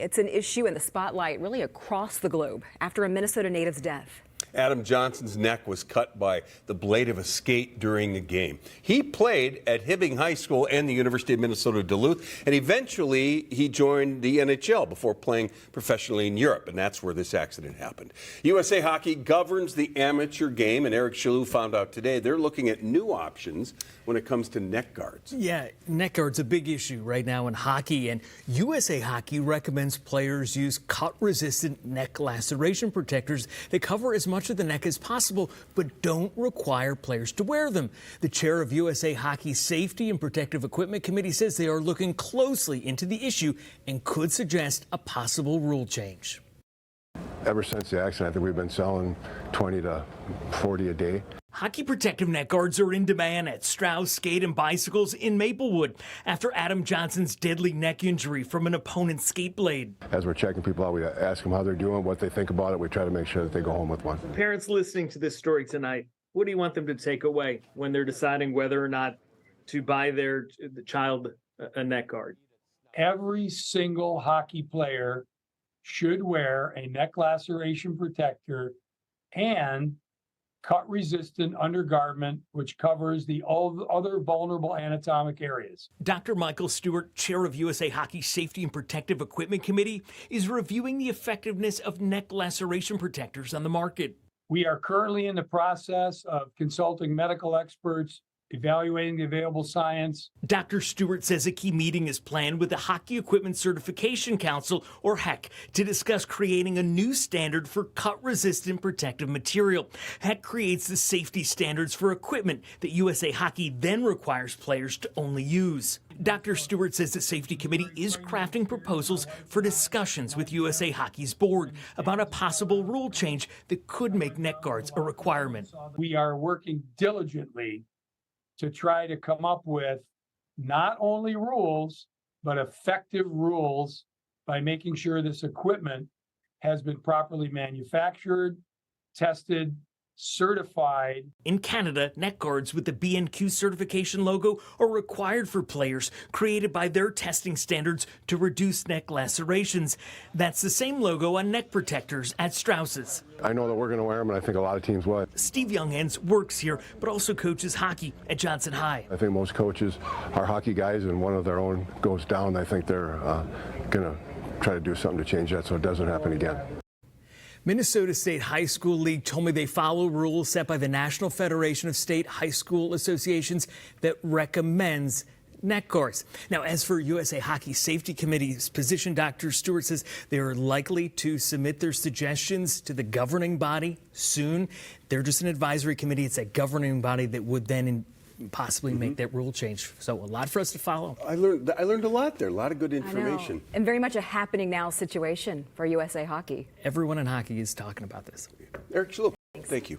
It's an issue in the spotlight really across the globe after a Minnesota native's death. Adam Johnson's neck was cut by the blade of a skate during a game. He played at Hibbing High School and the University of Minnesota Duluth, and eventually he joined the NHL before playing professionally in Europe, and that's where this accident happened. USA Hockey governs the amateur game, and Eric Chaloux found out today they're looking at new options when it comes to neck guards. Yeah, neck guard's a big issue right now in hockey, and USA Hockey recommends players use cut-resistant neck laceration protectors that cover as much of the neck as possible, but don't require players to wear them. The chair of USA Hockey's Safety and Protective Equipment Committee says they are looking closely into the issue and could suggest a possible rule change. Ever since the accident, I think we've been selling 20 to 40 a day. Hockey protective neck guards are in demand at Strauss Skate and Bicycles in Maplewood after Adam Johnson's deadly neck injury from an opponent's skate blade. As we're checking people out, we ask them how they're doing, what they think about it. We try to make sure that they go home with one. Parents listening to this story tonight, what do you want them to take away when they're deciding whether or not to buy the child a neck guard? Every single hockey player should wear a neck laceration protector and cut-resistant undergarment, which covers the other vulnerable anatomic areas. Dr. Michael Stewart, chair of USA Hockey's Safety and Protective Equipment Committee, is reviewing the effectiveness of neck laceration protectors on the market. We are currently in the process of consulting medical experts, evaluating the available science. Dr. Stewart says a key meeting is planned with the Hockey Equipment Certification Council, or HEC, to discuss creating a new standard for cut-resistant protective material. HEC creates the safety standards for equipment that USA Hockey then requires players to only use. Dr. Stewart says the Safety Committee is crafting proposals for discussions with USA Hockey's board about a possible rule change that could make neck guards a requirement. We are working diligently to try to come up with not only rules, but effective rules by making sure this equipment has been properly manufactured, tested, certified. In Canada, neck guards with the BNQ certification logo are required for players created by their testing standards to reduce neck lacerations. That's the same logo on neck protectors at Strauss's. I know that we're going to wear them, and I think a lot of teams will. Steve Younghans works here, but also coaches hockey at Johnson High. I think most coaches are hockey guys, and one of their own goes down. I think they're going to try to do something to change that so it doesn't happen again. Minnesota State High School League told me they follow rules set by the National Federation of State High School Associations that recommends neck guards. Now, as for USA Hockey Safety Committee's position, Dr. Stewart says they are likely to submit their suggestions to the governing body soon. They're just an advisory committee. It's a governing body that would then possibly make that rule change. So a lot for us to follow. I learned a lot there, a lot of good information. I know. And very much a happening now situation for USA Hockey. Everyone in hockey is talking about this. Eric Chaloux, thank you.